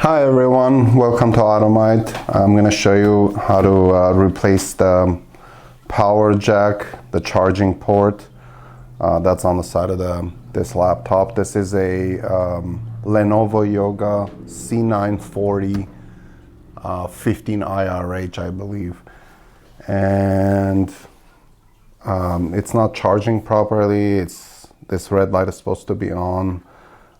Hi everyone, welcome to Automite. I'm going to show you how to replace the power jack, the charging port that's on the side of this laptop. This is a Lenovo Yoga C940 15IRH, I believe. And it's not charging properly. This red light is supposed to be on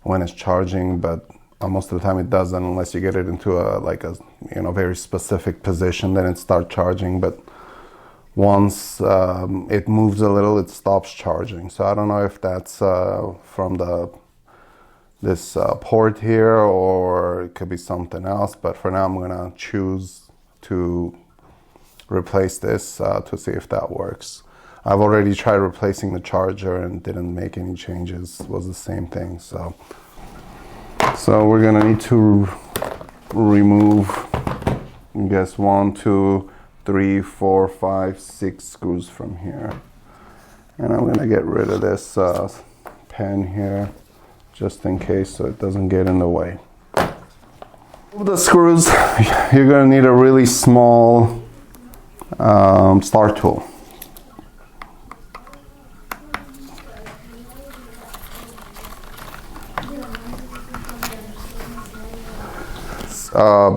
when it's charging, but most of the time it doesn't unless you get it into a very specific position, then it starts charging. But once it moves a little, it stops charging. So I don't know if that's from this port here, or it could be something else. But for now, I'm gonna choose to replace this to see if that works. I've already tried replacing the charger and didn't make any changes. It was the same thing. So we're gonna need to remove, I guess, 1, 2, 3, 4, 5, 6 screws from here. And I'm gonna get rid of this pen here, just in case, so it doesn't get in the way. With the screws, you're gonna need a really small star tool.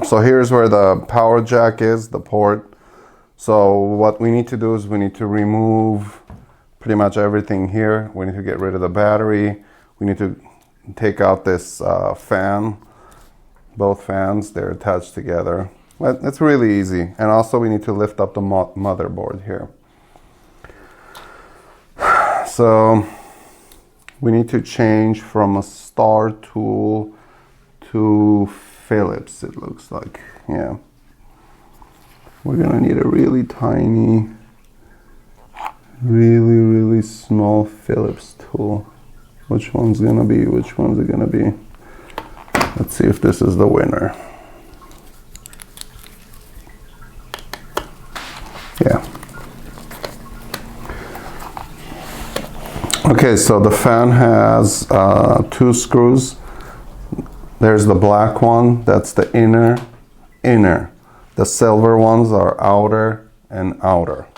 So here's where the power jack is, the port. So what we need to do is we need to remove pretty much everything here. We need to get rid of the battery. We need to take out this fan. Both fans, they're attached together. But it's really easy. And also we need to lift up the motherboard here. So we need to change from a star tool to Phillips, it looks like. Yeah. We're gonna need a really tiny, really small Phillips tool. Which one's gonna be? Which one's it gonna be? Let's see if this is the winner. Yeah. Okay, so the fan has 2 screws. There's the black one, that's the inner. The silver ones are outer and outer.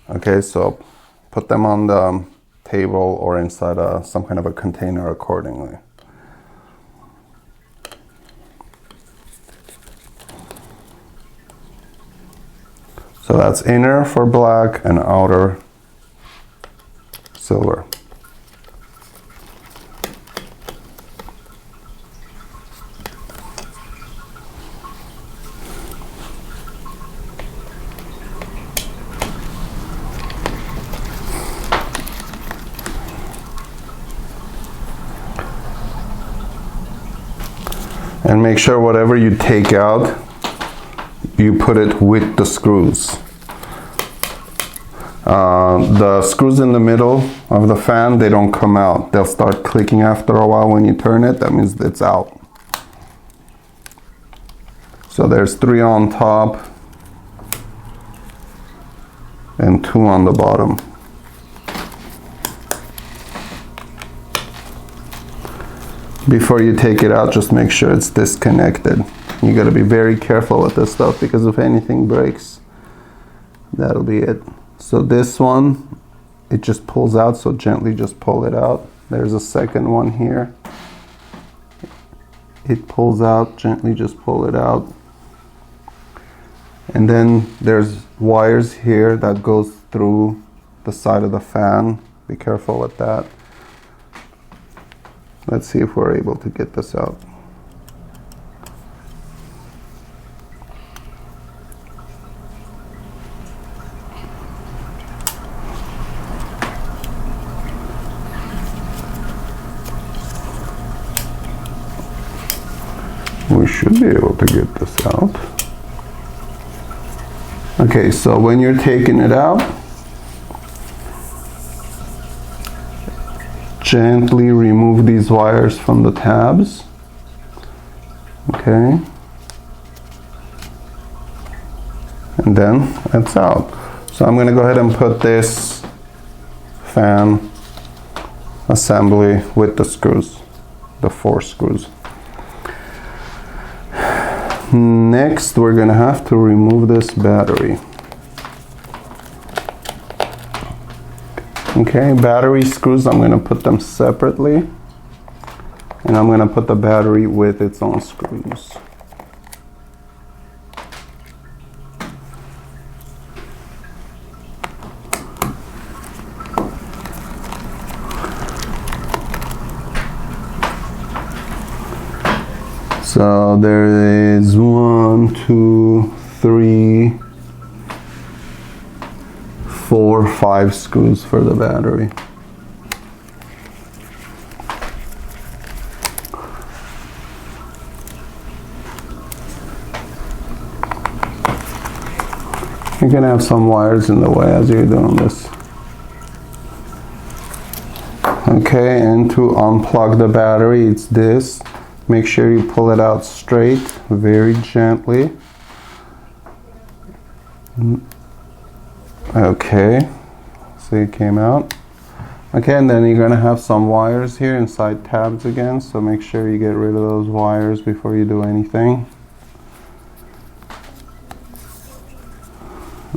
Okay, so put them on the table or inside some kind of a container accordingly. So that's inner for black and outer silver. And make sure whatever you take out, you put it with the screws. The screws in the middle of the fan, they don't come out. They'll start clicking after a while when you turn it. That means it's out. So there's 3 on top and 2 on the bottom. Before you take it out, just make sure it's disconnected. You gotta be very careful with this stuff, because if anything breaks, that'll be it. So this one, it just pulls out, so gently just pull it out. There's a second one here. It pulls out, gently just pull it out. And then there's wires here that goes through the side of the fan. Be careful with that. Let's see if we're able to get this out. We should be able to get this out. Okay, so when you're taking it out, gently remove these wires from the tabs. Okay. And then it's out. So I'm going to go ahead and put this fan assembly with the screws, the 4 screws. Next, we're gonna have to remove this battery. Okay, battery screws, I'm gonna put them separately, and I'm gonna put the battery with its own screws. So there is 1, 2, 3, 4, 5 screws for the battery. You're gonna have some wires in the way as you're doing this. Okay, and to unplug the battery, it's this. Make sure you pull it out straight, very gently. Okay, so it came out. Okay, and then you're gonna have some wires here inside tabs again, so make sure you get rid of those wires before you do anything.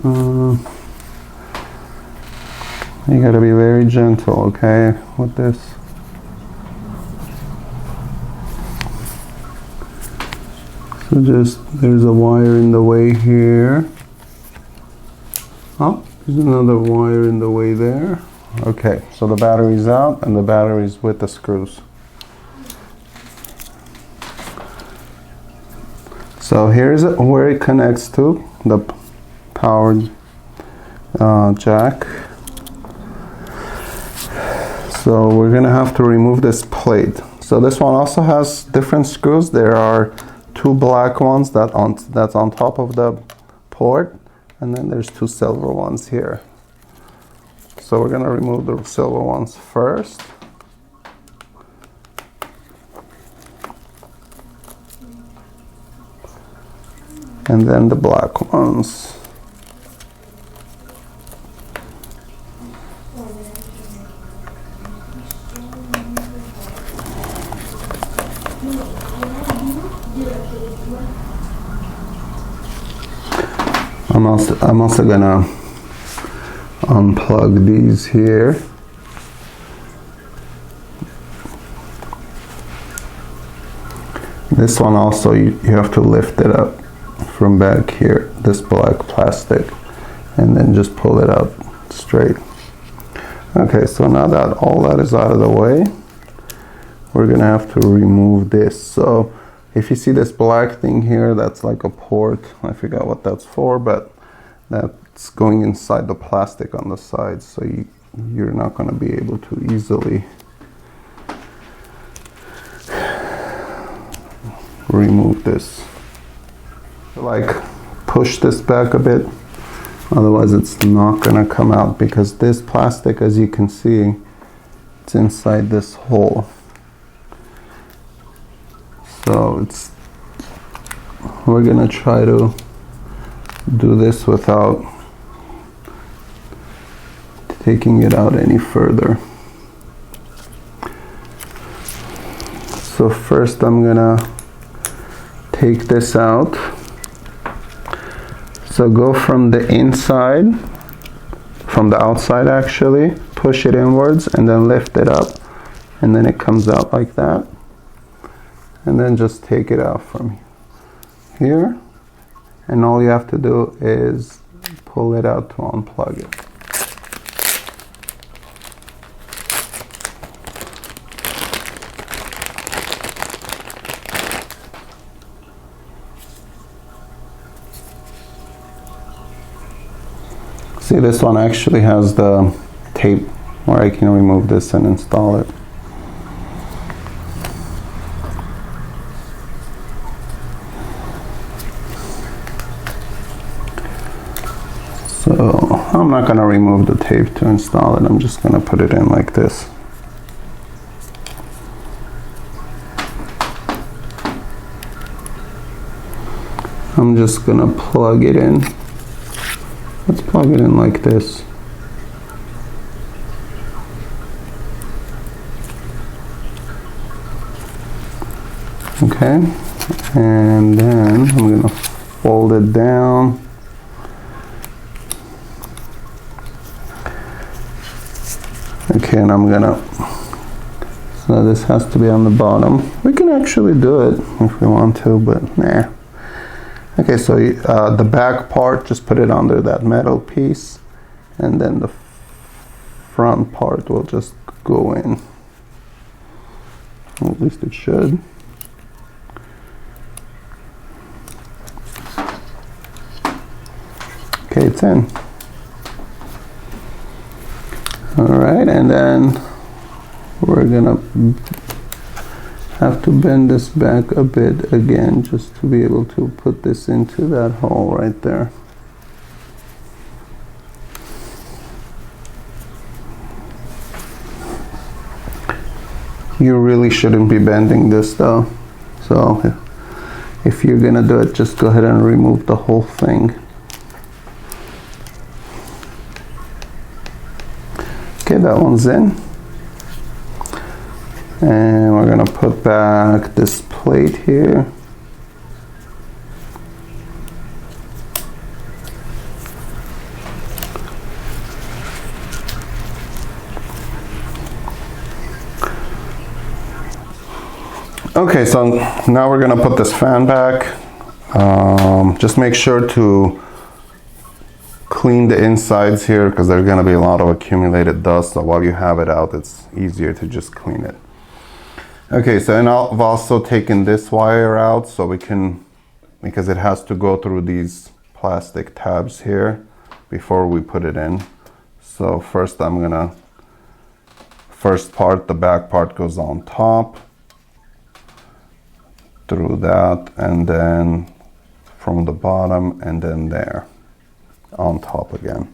You gotta be very gentle, okay, with this. So just, there's a wire in the way here. Oh, there's another wire in the way there. Okay, so the battery's out and the battery's with the screws. So here's where it connects to the power jack. So we're gonna have to remove this plate. So this one also has different screws. There are 2 black ones that's on top of the port, and then there's 2 silver ones here. So we're gonna remove the silver ones first. And then the black ones. I'm also gonna unplug these here. This one also, you have to lift it up from back here, this black plastic, and then just pull it out straight. Okay, so now that all that is out of the way, we're gonna have to remove this. So if you see this black thing here, that's like a port. I forgot what that's for, but that's going inside the plastic on the side, so you're not going to be able to easily remove this. Like, push this back a bit, otherwise it's not going to come out, because this plastic, as you can see, it's inside this hole. So we're going to try to do this without taking it out any further. So first I'm gonna take this out. So go from the inside, from the outside actually, push it inwards and then lift it up, and then it comes out like that. And then just take it out from here. And all you have to do is pull it out to unplug it. See, this one actually has the tape where I can remove this and install it. So I'm not going to remove the tape to install it. I'm just going to put it in like this. I'm just going to plug it in. Let's plug it in like this. Okay, And then I'm gonna fold it down. Okay, and I'm gonna, so this has to be on the bottom. We can actually do it if we want to, but nah. Okay, so the back part, just put it under that metal piece, and then the front part will just go in. At least it should. Okay, it's in. All right, and then we're gonna have to bend this back a bit again just to be able to put this into that hole right there. You really shouldn't be bending this though, so if you're gonna do it, just go ahead and remove the whole thing. Okay, that one's in. And we're gonna put back this plate here. Okay, so now we're gonna put this fan back. Just make sure to clean the insides here because there's going to be a lot of accumulated dust, so while you have it out it's easier to just clean it. Okay, so and I've also taken this wire out so we can, because it has to go through these plastic tabs here before we put it in. So first I'm gonna, first part, the back part goes on top through that, and then from the bottom, and then there on top again.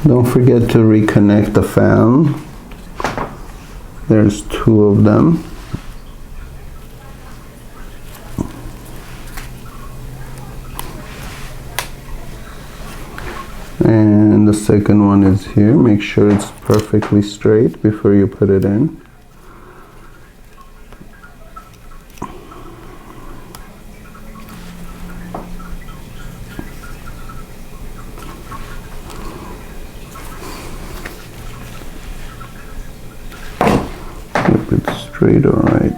Don't forget to reconnect the fan. There's two of them. And the second one is here. Make sure it's perfectly straight before you put it in. Straight, all right.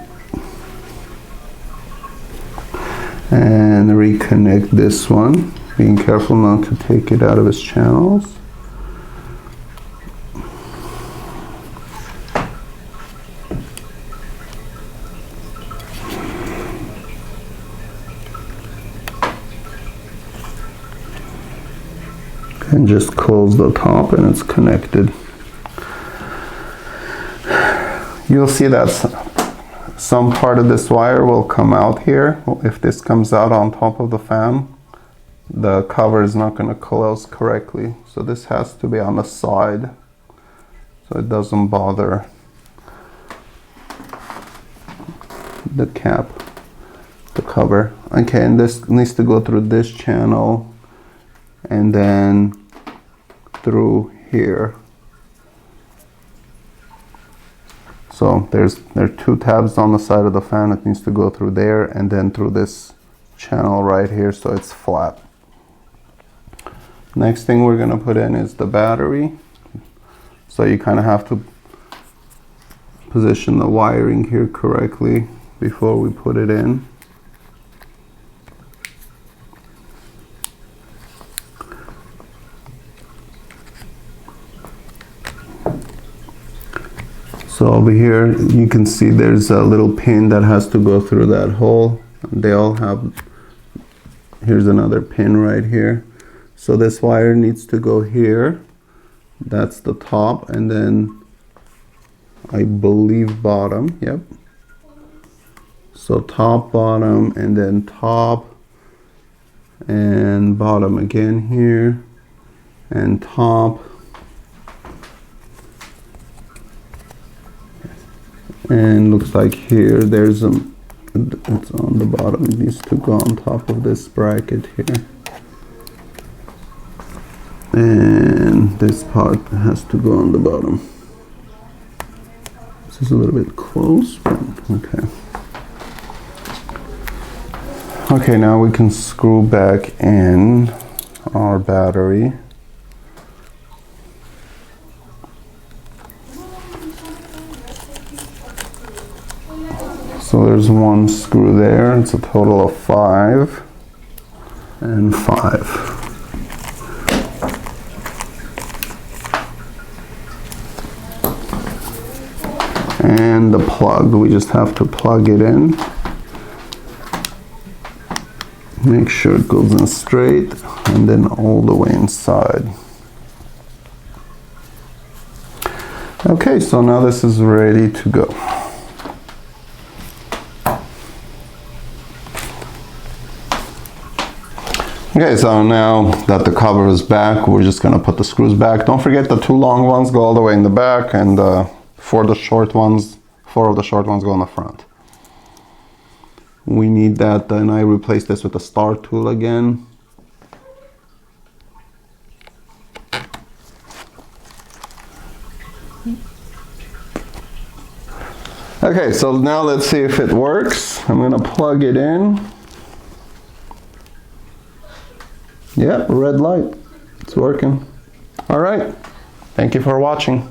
And reconnect this one, being careful not to take it out of its channels. And just close the top and it's connected. You'll see that some part of this wire will come out here. If this comes out on top of the fan, the cover is not going to close correctly. So this has to be on the side so it doesn't bother the cap, the cover. Okay, and this needs to go through this channel and then through here. So there are two tabs on the side of the fan. It needs to go through there and then through this channel right here so it's flat. Next thing we're going to put in is the battery. So you kind of have to position the wiring here correctly before we put it in. So over here you can see there's a little pin that has to go through that hole. They all have, here's another pin right here. So this wire needs to go here. That's the top, and then I believe bottom, yep. So top, bottom, and then top, and bottom again here, and top. And looks like here there's a, it's on the bottom, it needs to go on top of this bracket here. And this part has to go on the bottom. This is a little bit close, but okay. Okay, now we can screw back in our battery. So there's one screw there, it's a total of 5 and 5. And the plug, we just have to plug it in. Make sure it goes in straight and then all the way inside. Okay, so now this is ready to go. Okay, so now that the cover is back, we're just gonna put the screws back. Don't forget the 2 long ones go all the way in the back, and 4 of the short ones go in the front. We need that, and I replaced this with a star tool again. Okay, so now let's see if it works. I'm gonna plug it in. Yep, red light. It's working. All right. Thank you for watching.